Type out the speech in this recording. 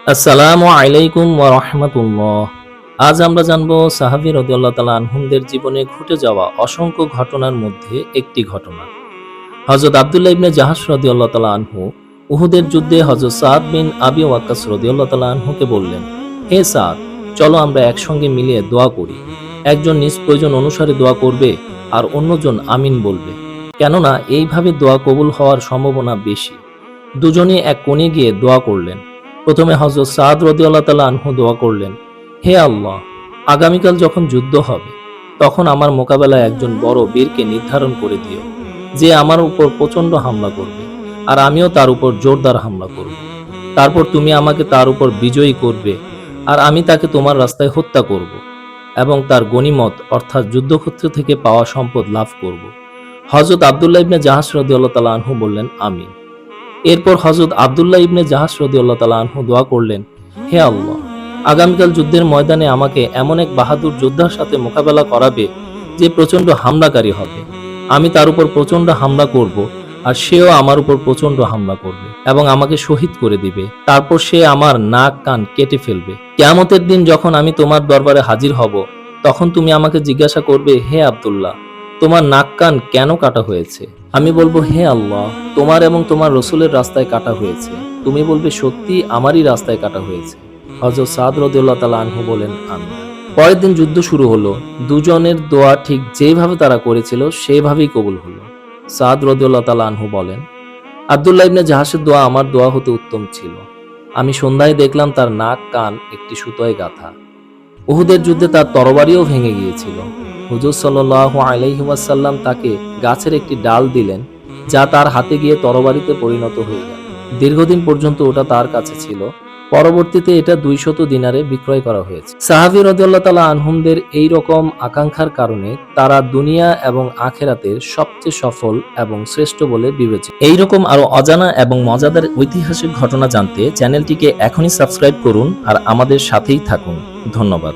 আসসালামু আলাইকুম ওয়া রাহমাতুল্লাহ। আজ আমরা জানব সাহাবী রাদিয়াল্লাহু তাআলা আনহুমদের জীবনে ঘটে যাওয়া অসংখ্য ঘটনার মধ্যে একটি ঘটনা। হযরত আব্দুল্লাহ ইবনে জাহাশ রাদিয়াল্লাহু তাআলা আনহু উহুদের যুদ্ধে হযরত সাদ বিন আবি ওয়াক্কাস রাদিয়াল্লাহু তাআলা আনহুকে বললেন, হে সাদ, চলো আমরা একসঙ্গে মিলিয়ে দোয়া করি। একজন নিজ প্রয়োজন অনুসারে দোয়া করবে আর অন্যজন আমিন বলবে, কেননা এইভাবে দোয়া কবুল হওয়ার সম্ভাবনা বেশি। দুজনে এক কোণে গিয়ে দোয়া করলেন। প্রথমে হযরত সাদ রাদিয়াল্লাহু তাআলা আনহু দোয়া করলেন, হে আল্লাহ, আগামীকাল যখন যুদ্ধ হবে তখন আমার মোকাবেলায় একজন বড় বীরকে নির্ধারণ করে দিও, যে আমার উপর প্রচন্ড হামলা করবে আর আমিও তার উপর জোরদার হামলা করব। তারপর তুমি আমাকে তার উপর বিজয়ী করবে আর আমি তাকে তোমার রাস্তায় হত্যা করব এবং তার গনিমত অর্থাৎ যুদ্ধক্ষেত্র থেকে পাওয়া সম্পদ লাভ করব। হযরত আব্দুল্লাহ ইবনে জাহাশ রাদিয়াল্লাহু তাআলা আনহু বললেন, আমিন। এরপর হযরত আব্দুল্লাহ ইবনে জাহাশ রাদিয়াল্লাহু তাআলা আনহু দোয়া করলেন, হে আল্লাহ, আগামীকাল যুদ্ধের ময়দানে আমাকে এমন এক বাহাদুর যোদ্ধার সাথে মোকাবেলা করাবে যে প্রচন্ড হামলাকারী হবে। আমি তার উপর প্রচন্ড হামলা করব আর সেও আমার উপর প্রচন্ড হামলা করবে এবং আমাকে শহীদ করে দিবে। তারপর সে আমার নাক কান কেটে ফেলবে। কিয়ামতের দিন যখন আমি তোমার দরবারে হাজির হব, তখন তুমি আমাকে জিজ্ঞাসা করবে, হে আব্দুল্লাহ, তোমার নাক কান কেন কাটা হয়েছে? আমি বলবো, হে আল্লাহ, তোমার এবং তোমার রসুলের রাস্তায় কাটা হয়েছে। তুমি বলবে, সত্যি আমারই রাস্তায় কাটা হয়েছে। হযরত সাদ রাদিয়াল্লাহু তাআলা আনহু বলেন, আমিন। পরের দিন যুদ্ধ শুরু হলো। দুজনের দোয়া ঠিক যেভাবে তারা করেছিল সেভাবেই কবুল হলো। সাদ রাদিয়াল্লাহু তাআলা আনহু বলেন, আব্দুল্লাহ ইবনে জাহাশের দোয়া আমার দোয়া হতে উত্তম ছিল। আমি সন্ধ্যায় দেখলাম তার নাক কান একটি সুতোয় গাঁথা। উহুদের যুদ্ধে তার তরবারিও ভেঙে গিয়েছিল। হুজুর সাল্লাল্লাহু আলাইহি ওয়াসাল্লাম তাকে গাছের একটি ডাল দিলেন, যা তার হাতে গিয়ে তরবারিতে পরিণত হয়ে গেল। দীর্ঘদিন পর্যন্ত ওটা তার কাছে ছিল। পরবর্তীতে এটা 200 দিনারে বিক্রয় করা হয়েছে। সাহাবী রাদিয়াল্লাহু তাআলা আনহুমদের এই রকম আকাঙ্ক্ষার কারণে তারা দুনিয়া এবং আখিরাতের সবচেয়ে সফল এবং শ্রেষ্ঠ বলে বিবেচিত। এই রকম আরো অজানা এবং মজাদার ঐতিহাসিক ঘটনা জানতে চ্যানেলটিকে এখনই সাবস্ক্রাইব করুন আর আমাদের সাথেই থাকুন। ধন্যবাদ।